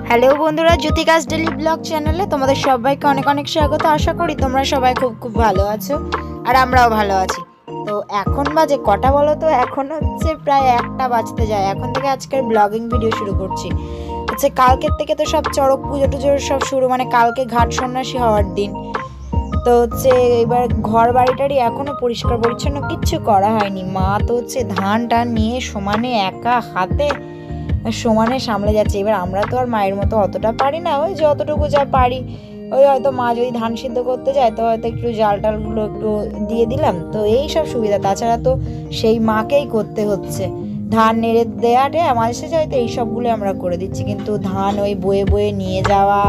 Hello বন্ধুরা, জ্যোতিকাস daily blog চ্যানেলে তোমাদের সবাইকে অনেক অনেক স্বাগত। আশা করি তোমরা সবাই খুব খুব ভালো আছো, আর আমরাও ভালো আছি। তো এখন বাজে কটা বলো তো? এখন হচ্ছে প্রায় 1টা বাজতে যায়। এখন থেকে আজকের ব্লগিং ভিডিও শুরু করছি। হচ্ছে কালকের থেকে তো সব চড়ক পুজো টুজোর সব শুরু, মানে কালকে ঘাট সন্ন্যাসী হওয়ার দিন। তো হচ্ছে এবার ঘর বাড়িটারি এখনো পরিষ্কার পরিচ্ছন্ন কিচ্ছু করা হয়নি। মা তো হচ্ছে ধান টান নিয়ে সমানে একা হাতে সমানে সামলে যাচ্ছে। এবার আমরা তো আর মায়ের মতো অতটা পারি না, ওই যতটুকু যা পারি, ওই হয়তো মা যদি ধান সিদ্ধ করতে যায় তো হয়তো একটু জাল টালগুলো একটু দিয়ে দিলাম, তো এই সব সুবিধা। তাছাড়া তো সেই মাকেই করতে হচ্ছে। ধান নেড়ে দেওয়াটে আমাদের সাথে হয়তো এই সবগুলো আমরা করে দিচ্ছি, কিন্তু ধান ওই বয়ে বয়ে নিয়ে যাওয়া,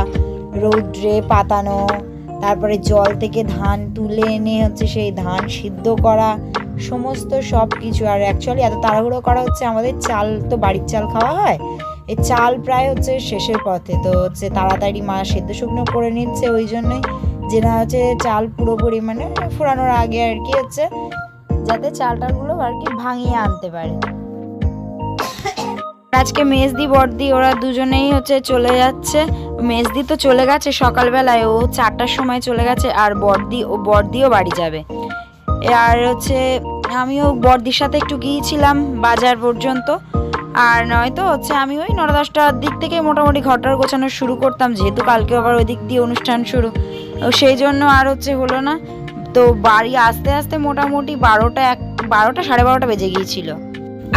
রৌদ্রে পাতানো, তারপরে জল থেকে ধান তুলে এনে হচ্ছে সেই ধান সিদ্ধ করা, সমস্ত সব কিছু। আর অ্যাকচুয়ালি এত তাড়াহুড়ো করা হচ্ছে, আমাদের চাল তো বাড়ির চাল খাওয়া হয়, এই চাল প্রায় হচ্ছে শেষের পথে। তো হচ্ছে তাড়াতাড়ি মা সেদ্ধ শুকনো করে নিচ্ছে, ওই জন্যই যে না হচ্ছে চাল পুরোপুরি মানে ফুরানোর আগে আর কি, হচ্ছে যাতে চালটাগুলো আর কি ভাঙিয়ে আনতে পারে। আজকে মেজদি বড়দি ওরা দুজনেই হচ্ছে চলে যাচ্ছে। মেজদি তো চলে গেছে সকালবেলায়, ও 4টার সময় চলে গেছে, আর বড়দিও বাড়ি যাবে। আর হচ্ছে আমিও বড়দির সাথে একটু গিয়েছিলাম বাজার পর্যন্ত। আর নয়তো হচ্ছে আমি ওই 9-10টার দিক থেকে মোটামুটি ঘরটার গোছানো শুরু করতাম, যেহেতু কালকে আবার ওই দিক দিয়ে অনুষ্ঠান শুরু, সেই জন্য আর হচ্ছে হলো না। তো বাড়ি আস্তে আস্তে মোটামুটি 12টা 12:30 বেজে গিয়েছিল।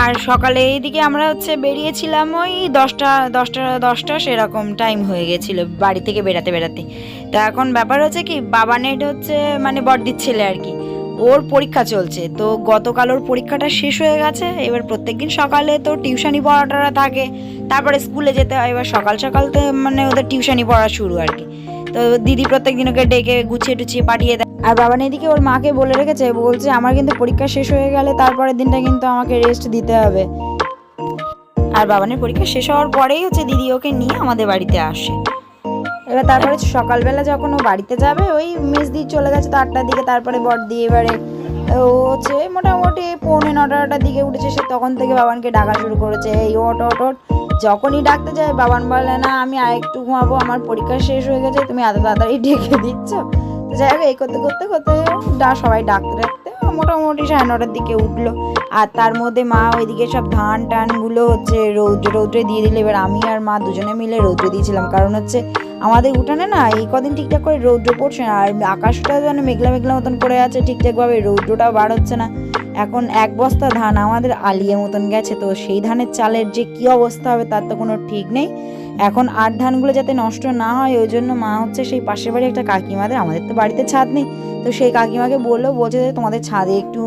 আর সকালে এইদিকে আমরা হচ্ছে বেরিয়েছিলাম ওই 10টা সেরকম টাইম হয়ে গেছিল বাড়ি থেকে বেরাতে বেরাতে। তো এখন ব্যাপার হচ্ছে কি, বাবানের হচ্ছে মানে বড়দির ছেলে আর কি, ওর পরীক্ষা চলছে। তো গতকাল ওর পরীক্ষাটা শেষ হয়ে গেছে। এবার প্রত্যেকদিন সকালে তো টিউশনি পড়াটা থাকে, তারপরে স্কুলে যেতে হয়। এবার সকাল সকাল তো মানে ওদের টিউশনি পড়া শুরু আর কি। তো দিদি প্রত্যেকদিন ওকে ডেকে গুছিয়ে টুছিয়ে পাঠিয়ে দেয়। আর বাবান এদিকে ওর মাকে বলে রেখেছে, বলছে আমার কিন্তু পরীক্ষা শেষ হয়ে গেলে তারপরের দিনটা কিন্তু আমাকে রেস্ট দিতে হবে। আর বাবানের পরীক্ষা শেষ হওয়ার পরেই হচ্ছে দিদি ওকে নিয়ে আমাদের বাড়িতে আসে। এবার তারপরে সকালবেলা যখন ও বাড়িতে যাবে, ওই মেজদি চলে গেছে তো 8টার দিকে, তারপরে বড়দি এবারে ও হচ্ছে মোটামুটি 9:45-9টার দিকে উঠেছে। সে তখন থেকে বাবানকে ডাকা শুরু করেছে, এই ওট ওট ওট। যখনই ডাকতে যায় বাবান বলে না আমি আর একটু ঘুমাবো, আমার পরীক্ষা শেষ হয়ে গেছে, তুমি এত তাড়াতাড়ি ডেকে দিচ্ছ। তো যাই হোক, এই করতে করতে করতে সবাই ডাকতে ডাকতে মোটামুটি 9:30টার দিকে উঠলো। আর তার মধ্যে মা ওইদিকে সব ধান টানগুলো হচ্ছে রৌদ্রে দিয়ে দিল। এবার আমি আর মা দুজনে মিলে রৌদ্রে দিয়েছিলাম, কারণ হচ্ছে আমাদের উঠানে না এই কদিন ঠিকঠাক করে রৌদ্র পড়ছে না, আর আকাশটাও যেন মেঘলা মেঘলা মতন করে আছে, ঠিকঠাকভাবে রৌদ্রটাও বার হচ্ছে না। এখন 1 বস্তা ধান আমাদের আলিয়ে মতন গেছে, তো সেই ধানের চালের যে কি অবস্থা হবে তার তো কোনো ঠিক নেই। এখন আর ধানগুলো যাতে নষ্ট না হয়, ওই জন্য মা হচ্ছে সেই পাশের বাড়ি একটা কাকিমাদের, আমাদের তো বাড়িতে ছাদ নেই, তো সেই কাকিমাকে বলছে যে তোমাদের ছাদে একটু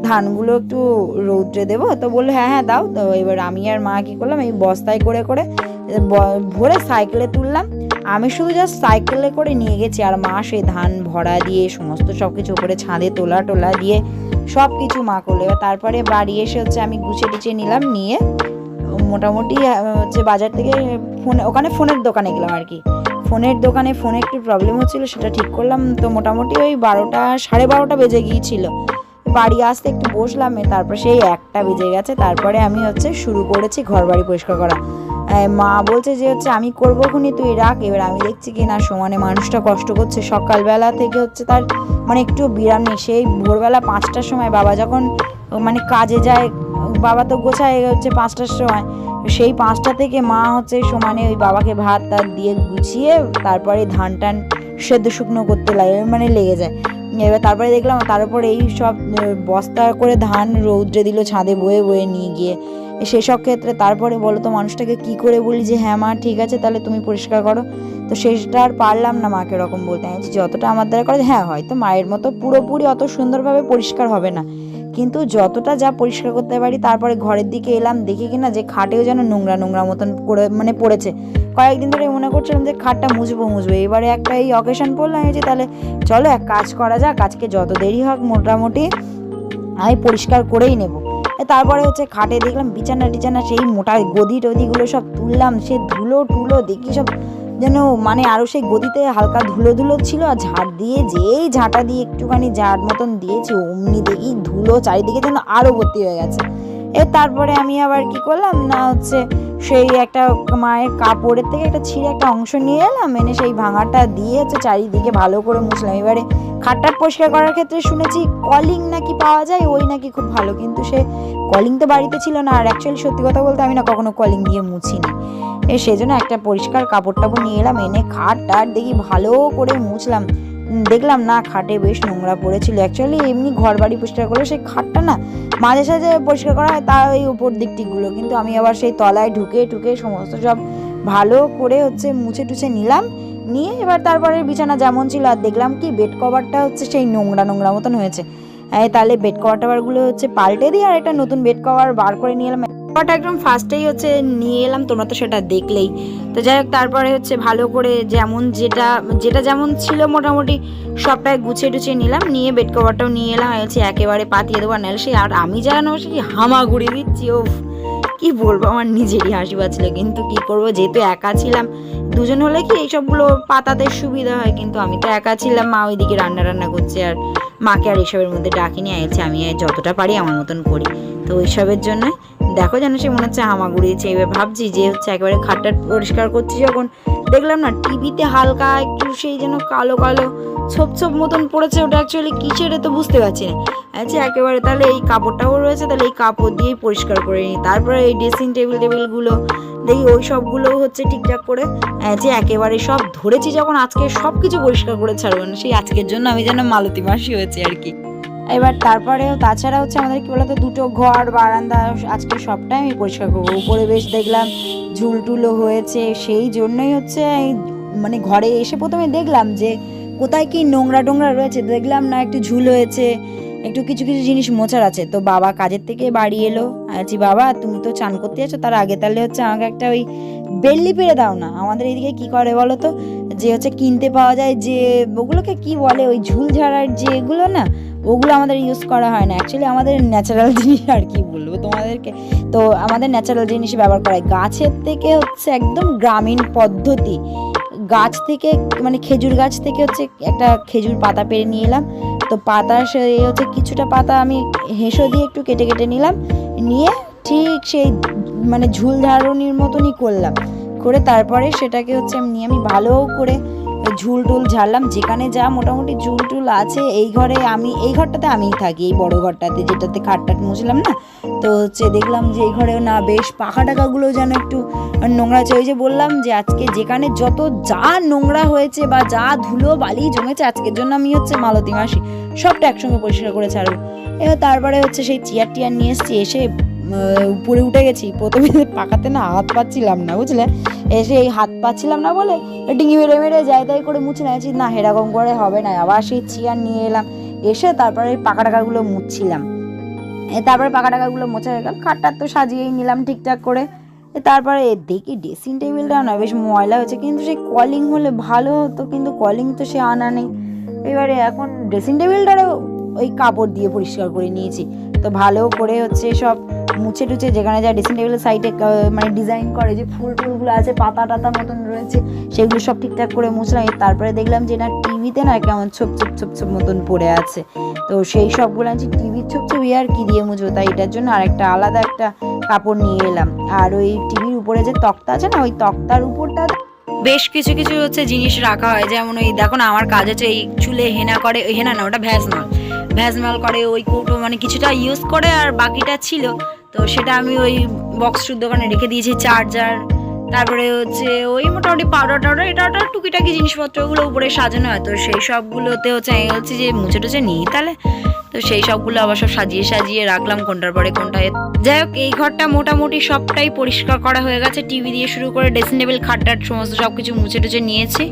ধানগুলো একটু রৌদ্রে দেবো। তো বললো হ্যাঁ হ্যাঁ দাও। তো এবার আমি আর মা কী করলাম, এই বস্তায় করে করে ভরে সাইকেলে তুললাম। আমি শুধু জাস্ট সাইকেলে করে নিয়ে গেছি, আর মা সেই ধান ভরা দিয়ে সমস্ত সব কিছু করে ছাদে তোলা দিয়ে সব কিছু মা করলো। এবার তারপরে বাড়ি এসে হচ্ছে আমি গুছিয়ে টুছিয়ে নিলাম, নিয়ে মোটামুটি হচ্ছে বাজার থেকে ওখানে ফোনের দোকানে গেলাম আর কি। ফোনের দোকানে ফোনে একটু প্রবলেম হচ্ছিলো, সেটা ঠিক করলাম। তো মোটামুটি ওই 12:30 বেজে গিয়েছিল। বাড়ি আসতে একটু বসলাম, তারপর সেই 1টা বেজে গেছে। তারপরে আমি হচ্ছে শুরু করেছি ঘর বাড়ি পরিষ্কার করা। মা বলছে যে হচ্ছে আমি করবো খুনি, তুই রাখ। এবার আমি দেখছি কি না সমানে মানুষটা কষ্ট করছে, সকালবেলা থেকে হচ্ছে তার মানে একটু বিরাম নেই। সেই ভোরবেলা 5টার সময় বাবা যখন মানে কাজে যায়, বাবা তো গোছায় হচ্ছে 5টার সময়, সেই 5টা থেকে মা হচ্ছে সমানে ওই বাবাকে ভাত টাত দিয়ে গুছিয়ে তারপরে ধান টান সেদ্ধ শুকনো করতে লেগে যায়। এবার তারপরে দেখলাম তার উপর এই সব বস্তা করে ধান রৌদ্রে দিল ছাদে বয়ে বয়ে নিয়ে গিয়ে। সেসব ক্ষেত্রে তারপরে বলো তো মানুষটাকে কি করে বলি যে হ্যাঁ মা ঠিক আছে তাহলে তুমি পরিষ্কার করো। তো সেটা আর পারলাম না মাকে ওরকম বলতে, যতটা আমার দ্বারা করে, হ্যাঁ হয়তো মায়ের মতো পুরোপুরি অত সুন্দরভাবে পরিষ্কার হবে না, কিন্তু যতটা যা পরিষ্কার করতে পারি। তারপরে ঘরের দিকে এলাম, দেখি কিনা যে খাটেও যেন নোংরা নোংরা মতন পড়েছে। কয়েকদিন ধরে মনে করছিলাম যে খাটটা মুছবো। এবারে একটা এই অকেশন পড়লাম যে তাহলে চলো এক কাজ করা যাক, আজকে যত দেরি হোক মোটামুটি আমি পরিষ্কার করেই নেব। তারপরে হচ্ছে খাটে দেখলাম বিছানা সেই মোটা গদি টদিগুলো সব তুললাম, সে ধুলো দেখি সব যেন মানে আরও সেই গদিতে হালকা ধুলো ছিল। আর ঝাড় দিয়ে যেই ঝাঁটা দিয়ে একটুখানি ঝাড় মতন দিয়েছি অমনি দেখি ধুলো চারিদিকে যেন আরও ভর্তি হয়ে গেছে। তারপরে আমি আবার কি করলাম না হচ্ছে সেই একটা মায়ের কাপড়ের থেকে একটা ছিঁড়ে একটা অংশ নিয়ে এলাম, এনে সেই ভাঙাটা দিয়ে হচ্ছে চারিদিকে ভালো করে মুছলাম। এবারে খাটটা পরিষ্কার করার ক্ষেত্রে শুনেছি কলিং নাকি পাওয়া যায়, ওই নাকি খুব ভালো, কিন্তু সে কলিং তো বাড়িতে ছিল না। আর অ্যাকচুয়ালি সত্যি কথা বলতে আমি না কখনো কলিং দিয়ে মুছিনি। সেই জন্য একটা পরিষ্কার কাপড় টাপড় নিয়ে এলাম, এনে খাট টাট দেখি ভালো করে মুছলাম। দেখলাম না খাটে বেশ নোংরা পড়েছিল। অ্যাকচুয়ালি এমনি ঘর বাড়ি পরিষ্কার করে সেই খাটটা না মাঝে সাঝে পরিষ্কার করা হয়, তার ওই উপর দিকটিগুলো, কিন্তু আমি আবার সেই তলায় ঢুকে সমস্ত সব ভালো করে হচ্ছে মুছে টুছে নিলাম। নিয়ে এবার তারপরে বিছানা যেমন ছিল, আর দেখলাম কি বেড কভারটা হচ্ছে সেই নোংরা মতন হয়েছে। তাহলে বেড কভার টাভারগুলো হচ্ছে পাল্টে দিয়ে আর একটা নতুন বেড কভার বার করে নিয়ে এলাম। কভারটা একদম ফার্স্টেই হচ্ছে নিয়ে এলাম, তোমরা তো সেটা দেখলেই। তো যাই হোক, তারপরে হচ্ছে ভালো করে যেমন যেটা যেমন ছিল মোটামুটি সবটাই গুছিয়ে টুছিয়ে নিলাম। নিয়ে বেড কভারটাও নিয়ে এলাম, হচ্ছে একেবারে পাতিয়ে দেবো। নাহলে সেই আর আমি যেন সেই হামাগুড়ি দিচ্ছি, ও কি বলবো, আমার নিজেরই হাসি পাচ্ছিল। কিন্তু কি করবো, যেহেতু একা ছিলাম, দুজন হলে কি এইসবগুলো পাতাতে সুবিধা হয়, কিন্তু আমি তো একা ছিলাম। মা ওইদিকে রান্না করছে, আর মাকে আর এইসবের মধ্যে ডাকিনি। আইছে আমি যতটা পারি আমার মতন করি। তো ওইসবের জন্য দেখো যেন সে মনে হচ্ছে হামাগুড়িয়েছে। এবার ভাবছি যে হচ্ছে একেবারে খাটটা পরিষ্কার করছি যখন, দেখলাম না টিভিতে হালকা একটু সেই যেন কালো ছোপ মতন পড়েছে। ওটা অ্যাকচুয়ালি কিসের তো বুঝতে পারছি না। আচ্ছা একেবারে তাহলে এই কাপড়টাও রয়েছে, তাহলে এই কাপড় দিয়েই পরিষ্কার করে নিই। তারপরে এই ড্রেসিং টেবিলগুলো দেখি ওই সবগুলো হচ্ছে ঠিকঠাক করে যে একেবারে সব ধরেছি যখন, আজকে সব কিছু পরিষ্কার করে ছাড়বো না। সেই আজকের জন্য আমি যেন মালতী মাসি হয়েছে আর কি। এবার তারপরেও তাছাড়া হচ্ছে আমাদের কি বলতো, দুটো ঘর বারান্দা আজকে সবটাই আমি পরিষ্কার করবো। উপরে বেশ দেখলাম ঝুলটুলো হয়েছে, সেই জন্যই হচ্ছে মানে ঘরে এসে প্রথমে দেখলাম যে কোথায় কি নোংরা রয়েছে। দেখলাম না একটু ঝুল হয়েছে, একটু কিছু জিনিস মোছার আছে। তো বাবা কাজের থেকে বাড়ি এলো, আছি বাবা তুমি তো চান করতে যাচ্ছ, তার আগে তাহলে হচ্ছে আমাকে একটা ওই বেল্লি পেরে দাও না। আমাদের এইদিকে কি করে বলো তো, যে হচ্ছে কিনতে পাওয়া যায় যে ওগুলোকে কি বলে, ওই ঝুল ঝাড়ার যেগুলো না, ওগুলো আমাদের ইউজ করা হয় না। অ্যাকচুয়ালি আমাদের ন্যাচারাল জিনিস, আর কি বলবো তোমাদেরকে, তো আমাদের ন্যাচারাল জিনিস ব্যবহার করা হয়। গাছের থেকে হচ্ছে একদম গ্রামীণ পদ্ধতি, গাছ থেকে মানে খেজুর গাছ থেকে হচ্ছে একটা খেজুর পাতা পেরে নিয়ে এলাম। তো পাতা সে হচ্ছে কিছুটা পাতা আমি হেঁসো দিয়ে একটু কেটে নিলাম, নিয়ে ঠিক সেই মানে ঝুল ঝাড়নির মতনই করলাম। করে তারপরে সেটাকে হচ্ছে আমি ভালো করে ঝুল টুল ঝাড়লাম। যেখানে যা মোটামুটি ঝুল টুল আছে, এই ঘরটাতে আমিই থাকি, এই বড় ঘরটাতে যেটাতে খাটটাট মুছলাম না। তো হচ্ছে দেখলাম যে এই ঘরেও না বেশ পাখা টাকাগুলো যেন একটু নোংরা আছে। ওই যে বললাম যে আজকে যেখানে যত যা নোংরা হয়েছে বা যা ধুলো বালি জমেছে, আজকের জন্য আমি হচ্ছে মালতী মাসি সবটা একসঙ্গে পরিষ্কার করে ছাড়বো। এবার তারপরে হচ্ছে সেই চেয়ার টিয়ার নিয়ে এসছি, এসে উপরে উঠে গেছি। প্রথমে পাকাতে না হাত পাচ্ছিলাম না, বুঝলে, এসে এই হাত পাচ্ছিলাম না বলে ডিঙি মেরে যাই তাই করে মুছে নিয়েছি। না এরকম করে হবে না, আবার সেই চেয়ার নিয়ে এলাম, এসে তারপরে পাকা টাকাগুলো মুছছিলাম। তারপরে পাকা টাকাগুলো মোছা হয়ে গেল, খাটটা তো সাজিয়েই নিলাম ঠিকঠাক করে। তারপরে দেখি ড্রেসিং টেবিলটা না বেশ ময়লা হয়েছে, কিন্তু সেই কলিং হলে ভালো হতো, কিন্তু কলিং তো সে আনা নেই। এবারে এখন ড্রেসিং টেবিলটারও ওই কাপড় দিয়ে পরিষ্কার করে নিয়েছি। তো ভালো করে হচ্ছে সব মুছে টুছে, যেখানে যা ড্রেসিং টেবিলের সাইডে মানে ডিজাইন করে যে ফুল টুলগুলো আছে, পাতা টাতা মতন রয়েছে, সেগুলো সব ঠিকঠাক করে মুছলাম। তারপরে দেখলাম যে না টিভিতে না কেমন ছোপ মতন পড়ে আছে। তো সেই সবগুলো আনছি, টিভির ছোপ আর কি দিয়ে মুছবো, তাই এটার জন্য আরেকটা আলাদা একটা কাপড় নিয়ে এলাম। আর ওই টিভির উপরে যে তক্তা আছে না, ওই তক্তার উপরটা বেশ কিছু হচ্ছে জিনিস রাখা হয়। যেমন ওই দেখো না, আমার কাজ হচ্ছে এই চুলে হেনা করে, ওই হেনা না ওটা ভ্যাজমাল করে, ওই কৌটো মানে কিছুটা ইউজ করে, আর বাকিটা ছিল। তো সেটা আমি ওই বক্সটার দোকানে রেখে দিয়েছি। চার্জার, তারপরে হচ্ছে ওই মোটামুটি পাউডার এটা টুকিটাকি জিনিসপত্র ওগুলো উপরে সাজানো হয়। তো সেই সবগুলোতে হচ্ছে আমি হচ্ছে যে মুছে টুছে নিই তাহলে। তো সেই সবগুলো আবার সব সাজিয়ে রাখলাম কোনটার পরে কোনটা। যাই হোক, এই ঘরটা মোটামুটি সবটাই পরিষ্কার করা হয়ে গেছে, টিভি দিয়ে শুরু করে ড্রেসিং টেবিল খাটটাট সমস্ত সব কিছু মুছে টুছে নিয়েছি।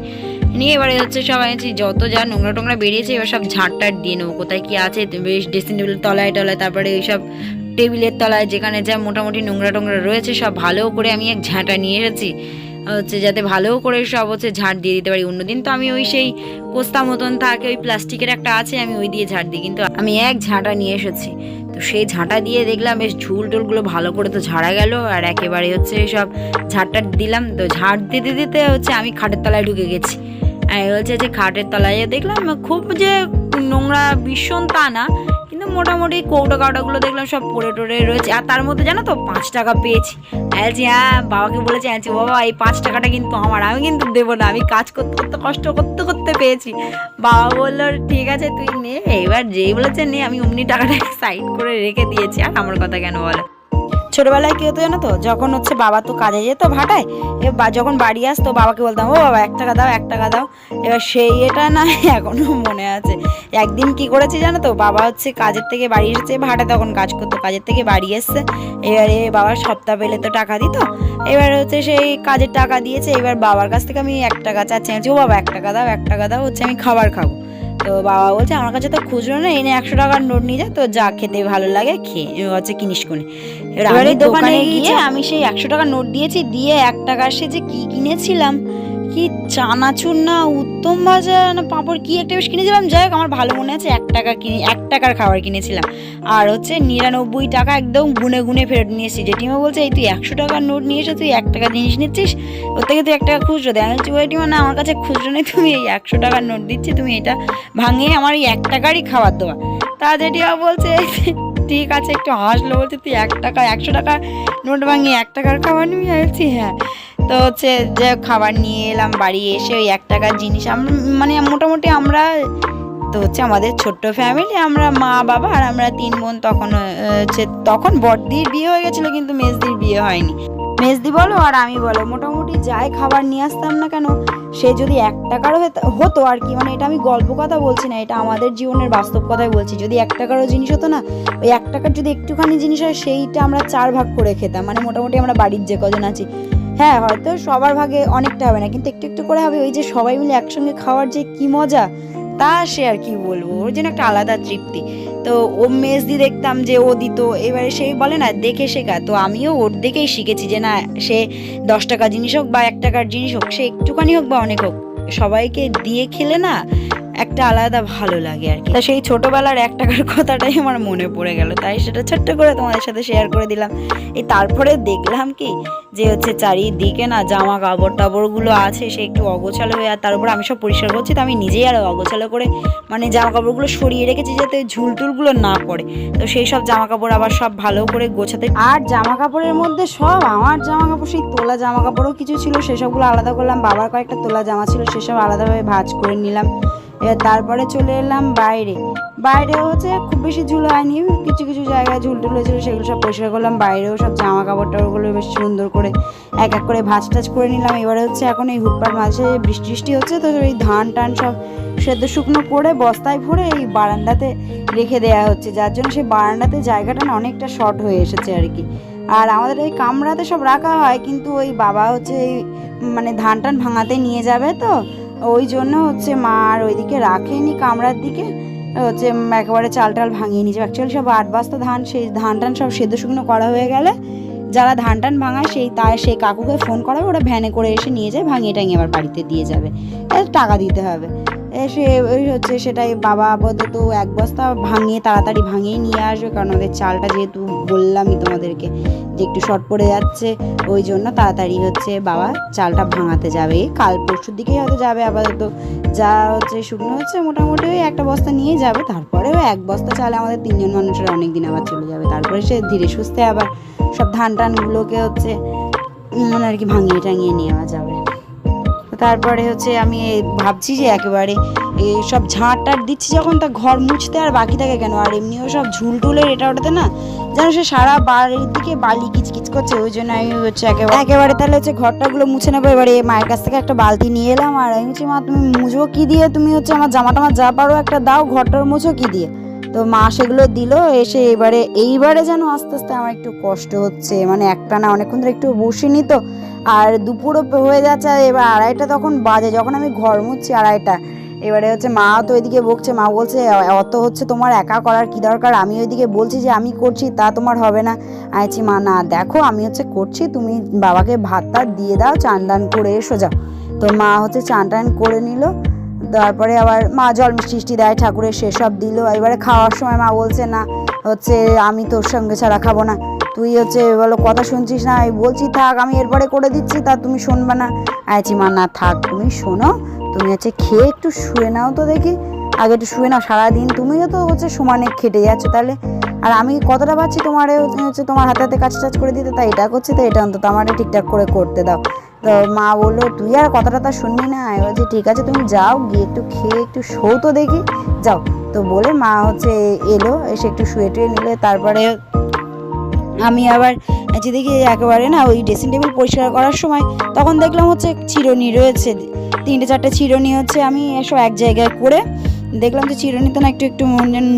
নিয়ে এবারে হচ্ছে সবাই যত যা নোংরা টোংরা বেরিয়েছে এবার সব ঝাঁট দিয়ে নেবো, কোথায় কি আছে বেশ ড্রেসিং টেবিলের তলায় টলায়, তারপরে এইসব টেবিলের তলায় যেখানে যা মোটামুটি নোংরা টোংরা রয়েছে সব ভালো করে আমি এক ঝাঁটা নিয়ে এসেছি যাতে ভালো করে সব ঝাঁট দিয়ে দিতে পারি। অন্যদিন তো আমি ওই সেই কোস্তা মতন থাকে ওই প্লাস্টিকের একটা আছে, আমি ওই দিয়ে ঝাঁট দিই, কিন্তু আমি এক ঝাঁটা নিয়ে এসেছি। তো সেই ঝাঁটা দিয়ে দেখলাম বেশ ঝুল টুলগুলো ভালো করে তো ঝাড়া গেল, আর একেবারে সব ঝাঁটটা দিলাম। তো ঝাঁট দিতে দিতে আমি খাটের তলায় ঢুকে গেছি। যে খাটের তলায় দেখলাম খুব যে নোংরা ভীষণ তা না, কিন্তু মোটামুটি কৌটো কাউটাগুলো দেখলাম সব পড়ে টরে রয়েছে। আর তার মধ্যে জানো তো 5 টাকা পেয়েছি। হ্যাঁ, বাবাকে বলেছি বাবা এই 5 টাকাটা কিন্তু আমার, আমি কিন্তু দেবো না, আমি কাজ করতে করতে কষ্ট করতে করতে পেয়েছি। বাবা বললো ঠিক আছে তুই নে। এবার যেই বলেছে নে, আমি অমনি টাকাটা সাইড করে রেখে দিয়েছি। আর আমার কথা কেন বলো, ছোটবেলায় কি হতো জানো তো, যখন বাবা তো কাজে যেত ভাটায়, যখন বাড়ি আসতো বাবাকে বলতাম ও বাবা 1 টাকা দাও 1 টাকা দাও। এবার সেই এটা না এখনো মনে আছে। একদিন কি করেছি জানো তো, বাবা কাজের থেকে বাড়ি এসেছে, ভাটায় তখন কাজ করতো, কাজের থেকে বাড়ি এসছে। এবারে বাবার সপ্তাহ পেলে তো টাকা দিত, এবার সেই কাজের টাকা দিয়েছে। এবার বাবার কাছ থেকে আমি 1 টাকা চাচ্ছি, ও বাবা 1 টাকা দাও 1 টাকা দাও, আমি খাবার খাবো। তো বাবা বলছে আমার কাছে তো খুচরো না, এনে 100 টাকার নোট নিয়ে যা, তো যা খেতে ভালো লাগে খেয়ে কিনিস কোনে। এবারে দোকানে গিয়ে আমি সেই 100 টাকার নোট দিয়েছি, দিয়ে 1 টাকার সে যে কি কিনেছিলাম, কি চানাচুর না উত্তম ভাজা না পাঁপড় কি একটা বেশ কিনেছিলাম। যাই হোক আমার ভালো মনে আছে 1 টাকার খাবার কিনেছিলাম। আর 99 টাকা একদম গুনে গুনে ফেরত নিয়েছি। জেঠিমা বলছে এই তুই 100 টাকার নোট নিয়ে এসে তুই 1 টাকা জিনিস নিচ্ছিস, ওর থেকে তুই 1 টাকা খুচরো দেয়। আমি বলছি জেঠিমা না আমার কাছে খুচরো নেই, তুমি এই 100 টাকার নোট দিচ্ছি, তুমি এটা ভাঙিয়ে আমার এই 1 টাকারই খাবার দেওয়া। তা জেঠিমা বলছে ঠিক আছে, একটু হাসলো, বলছে তুই 1 টাকা 100 টাকার নোট ভাঙিয়ে 1 টাকার খাবার নিবি? বলছি হ্যাঁ। তো যে খাবার নিয়ে এলাম, বাড়ি এসে ওই 1 টাকার জিনিস মানে মোটামুটি আমরা তো আমাদের ছোট্ট ফ্যামিলি, আমরা মা বাবা আর আমরা 3 বোন। তখন বড়দির বিয়ে হয়ে গেছিলো, কিন্তু মেজদির বিয়ে হয়নি। মেজদি বলো আর আমি বলো মোটামুটি যাই খাবার নিয়ে আসতাম না কেন, সে যদি 1 টাকারও হতো আর কি, মানে এটা আমি গল্প কথা বলছি না, এটা আমাদের জীবনের বাস্তব কথাই বলছি। যদি 1 টাকারও জিনিস হতো না, ওই 1 টাকার যদি একটুখানি জিনিস হয় সেইটা আমরা 4 ভাগ করে খেতাম। মানে মোটামুটি আমরা বাড়ির যে কজন আছি, হ্যাঁ হয়তো সবার ভাগে অনেকটা হবে না, কিন্তু একটু একটু করে হবে। ওই যে সবাই মিলে একসঙ্গে খাওয়ার যে কি মজা, তা সে আর কি বলবো, ওর জন্য একটা আলাদা তৃপ্তি। তো ও মেজদি দেখতাম যে ও দিত, এবারে সেই বলে না দেখে শেখা, তো আমিও ওর দেখেই শিখেছি যে না সে 10 টাকা জিনিস হোক বা 1 টাকার জিনিস হোক, সে একটুখানি হোক বা অনেক হোক, সবাইকে দিয়ে খেলে না একটা আলাদা ভালো লাগে আর কি। তা সেই ছোটবেলার 1 টাকার কথাটাই আমার মনে পড়ে গেল, তাই সেটা ছোট্ট করে তোমাদের সাথে শেয়ার করে দিলাম। তারপরে দেখলাম কি যে চারিদিকে না জামা কাপড় টাপড়গুলো আছে সে একটু অগোছালো হয়ে, আর তার উপর আমি সব পরিষ্কার করছি, তো আমি নিজেই আর অগোছালো করে মানে জামা কাপড়গুলো সরিয়ে রেখেছি যাতে ঝুলটুলগুলো না পড়ে। তো সেই সব জামা কাপড় আবার সব ভালো করে গোছাতে, আর জামা কাপড়ের মধ্যে সব আমার জামা কাপড়, সেই তোলা জামা কাপড়ও কিছু ছিল, সেসবগুলো আলাদা করলাম। বাবার কয়েকটা তোলা জামা ছিল, সেসব আলাদাভাবে ভাঁজ করে নিলাম। তারপরে চলে এলাম বাইরে। খুব বেশি ঝুল হয়নি, কিছু কিছু জায়গায় ঝুলটুল হয়েছিল, সেগুলো সব পরিষ্কার করলাম। বাইরেও সব জামা কাপড় টাপড়গুলো বেশ সুন্দর করে এক এক করে ভাঁজ টাজ করে নিলাম। এবারে এখন এই হুটপাট মাঝে বৃষ্টি হচ্ছে, তো এই ধান টান সব সেদ্ধ শুকনো করে বস্তায় ভরে এই বারান্দাতে রেখে দেওয়া হচ্ছে, যার জন্য সেই বারান্দাতে জায়গাটা না অনেকটা শর্ট হয়ে এসেছে আর কি। আর আমাদের এই কামরাতে সব রাখা হয়, কিন্তু ওই বাবা এই মানে ধান টান ভাঙাতে নিয়ে যাবে, তো ওই জন্য মা আর ওইদিকে রাখেনি, কামরার দিকে একেবারে চাল টাল ভাঙিয়ে নিয়েছে। অ্যাকচুয়ালি সব 8 বস্তা ধান, সেই ধান টান সব সেদ্ধ শুকনো করা হয়ে গেলে যারা ধান টান ভাঙায় সেই কাকুকে ফোন করাবে, ওরা ভ্যানে করে এসে নিয়ে যায়, ভাঙিয়ে টাঙিয়ে আবার বাড়িতে দিয়ে যাবে, টাকা দিতে হবে। এসে ওই সেটাই বাবা আপাতত 1 বস্তা তাড়াতাড়ি ভাঙিয়ে নিয়ে আসবে, কারণ ওদের চালটা যেহেতু বললামই তোমাদেরকে যে একটু শর্ট পড়ে যাচ্ছে, ওই জন্য তাড়াতাড়ি বাবা চালটা ভাঙাতে যাবে। কাল পরশুর দিকেই হয়তো যাবে। আপাতত যা শুকনো মোটামুটি ওই 1 বস্তা নিয়ে যাবে, তারপরে ওই 1 বস্তা চালে আমাদের 3 জন মানুষের অনেক দিন আবার চলে যাবে। তারপরে সে ধীরে সুস্থে আবার সব ধান টানগুলোকে মানে আর কি ভাঙিয়ে টাঙিয়ে নেওয়া যাবে। তারপরে আমি ভাবছি যে একেবারে এই সব ঝাঁট টাট দিচ্ছি যখন, তা ঘর মুছতে আর বাকি থাকে কেন, আর এমনিও সব ঝুলটুলের এটা ওটাতে না যেন সে সারা বাড়ির দিকে বালি কিচকিচ করছে, ওই জন্য আমি একেবারে তাহলে ঘরটাগুলো মুছে নেবো। এবারে মায়ের কাছ থেকে একটা বালতি নিয়ে এলাম, আর আমি বলছি মা তুমি মুছবো কি দিয়ে, তুমি আমার জামা টামা যা পারো একটা দাও, ঘরটার মুছো কি দিয়ে। তো মা সেগুলো দিল। এসে এইবারে যেন আস্তে আস্তে আমার একটু কষ্ট হচ্ছে, মানে একটা না অনেকক্ষণ ধরে একটু বসিনি, তো আর দুপুরও হয়ে যাচ্ছে, আর এবার 2:30 তখন বাজে যখন আমি ঘর মুছছি 2:30। এবারে হচ্ছে মা তো এদিকে বকছে, মা বলছে অত হচ্ছে তোমার একা করার কি দরকার, আমি ওইদিকে বলছি যে আমি করছি তা তোমার হবে না। আইছি মা না দেখো আমি হচ্ছে করছি, তুমি বাবাকে ভাত টাত দিয়ে দাও, চান টান করে এসো যাও। তো মা হচ্ছে চান টান করে নিল, তারপরে আবার মা জল মিষ্টি দেয় ঠাকুরের, সেসব দিল। এবারে খাওয়ার সময় মা বলছে না হচ্ছে আমি তোর সঙ্গে ছাড়া খাবো না, তুই হচ্ছে বলো কথা শুনছিস না, আমি বলছি থাক আমি এরপরে করে দিচ্ছি তা তুমি শুনবে না। আইছি মা না থাক তুমি শোনো, তুমি হচ্ছে খেয়ে একটু শুয়ে নাও তো দেখি, আগে একটু শুয়ে নাও, সারাদিন তুমিও তো হচ্ছে সমানে খেটে যাচ্ছ তাহলে, আর আমি কতটা পাচ্ছি তোমার হচ্ছে তোমার হাতে হাতে কাজ টাজ করে দিতে, তাই এটা করছি, তো এটা অন্তত আমার ঠিকঠাক করে করতে দাও। তো মা বললো তুই আর কথাটা তা শুনবি না, আমি বলছি ঠিক আছে তুমি যাও গিয়ে একটু খেয়ে একটু শো তো দেখি যাও। তো বলে মা হচ্ছে এলো, এসে একটু শুয়ে টুয়ে নিলে, তারপরে আমি আবার যেদিকে একেবারে না ওই ড্রেসিং টেবিল পরিষ্কার করার সময় তখন দেখলাম হচ্ছে চিরুনি রয়েছে, 3-4টে চিরুনি হচ্ছে আমি এসব এক জায়গায় করে দেখলাম যে চিরুনিতে না একটু একটু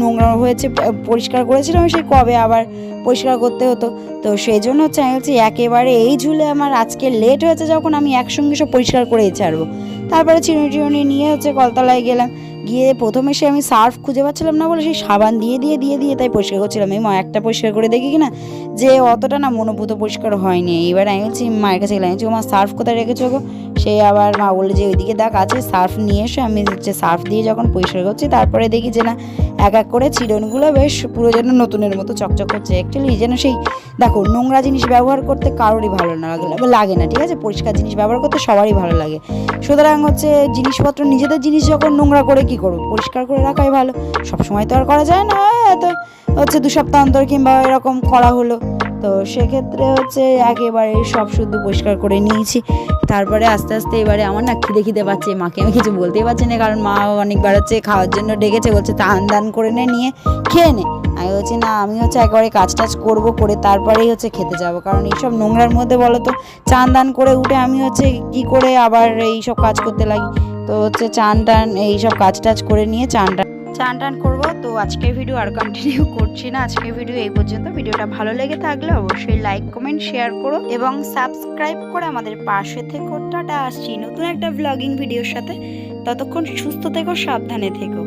নোংরা হয়েছে, পরিষ্কার করেছিলাম সেই কবে আবার পরিষ্কার করতে হতো। তো সেই জন্য হচ্ছে আমি বলছি একেবারে এই ঝুলে আমার আজকে লেট হয়েছে যখন আমি একসঙ্গে সব পরিষ্কার করেই ছাড়বো। তারপরে চিরুনি নিয়ে হচ্ছে কলতলায় গেলাম, গিয়ে প্রথমে সে আমি সার্ফ খুঁজে পাচ্ছিলাম না বলে সেই সাবান দিয়ে তাই পরিষ্কার করছিলাম। এই একটা পরিষ্কার করে দেখি কিনা যে অতটা না মনোভূত পরিষ্কার হয়নি। এবার আমি বলছি মায়ের কাছে গেলাম, মা সার্ফ কোথায় রেখেছো গো? সে আবার মা বললো যে ওইদিকে দেখ আছে, সার্ফ নিয়ে এসে আমি হচ্ছে সার্ফ দিয়ে যখন পরিষ্কার করছি তারপরে দেখি যে না এক এক করে চিরুনিগুলো বেশ পুরো যেন নতুনের মতো চকচক করছে। অ্যাকচুয়ালি যেন সেই দেখো নোংরা জিনিস ব্যবহার করতে কারোরই ভালো লাগে না, ঠিক আছে, পরিষ্কার জিনিস ব্যবহার করতে সবারই ভালো লাগে। সুতরাং হচ্ছে জিনিসপত্র নিজেদের জিনিস যখন নোংরা করে কি করবো, পরিষ্কার করে রাখাই ভালো। সবসময় তো আর করা যায় না, তো হচ্ছে 2 সপ্তাহ অন্তর কিংবা এরকম করা হলো, তো সেক্ষেত্রে হচ্ছে একেবারে সব শুদ্ধ পরিষ্কার করে নিয়েছি। তারপরে আস্তে আস্তে এবারে আমার না খিদে পাচ্ছে, মাকে আমি কিছু বলতেই পারছি না, কারণ মা অনেকবার হচ্ছে খাওয়ার জন্য ডেকেছে, বলছে দান করে নিয়ে খেয়ে নে। আমি বলছি না আমি হচ্ছে একেবারে কাজ টাজ করবো, করে তারপরেই হচ্ছে খেতে যাবো, কারণ এইসব নোংরার মধ্যে বলো তো দান করে উঠে আমি হচ্ছে কি করে আবার এইসব কাজ করতে লাগি। তো হচ্ছে টান এইসব কাজ টাজ করে নিয়ে চান টান করবো। তো আজকের ভিডিও আর কন্টিনিউ করছি না, আজকের ভিডিও এই পর্যন্ত। ভিডিওটা ভালো লেগে থাকলে অবশ্যই লাইক কমেন্ট শেয়ার করো এবং সাবস্ক্রাইব করে আমাদের পাশে থেকো। টাটা, আসছি নতুন একটা ব্লগিং ভিডিওর সাথে, ততক্ষণ সুস্থ থেকো, সাবধানে থেকো।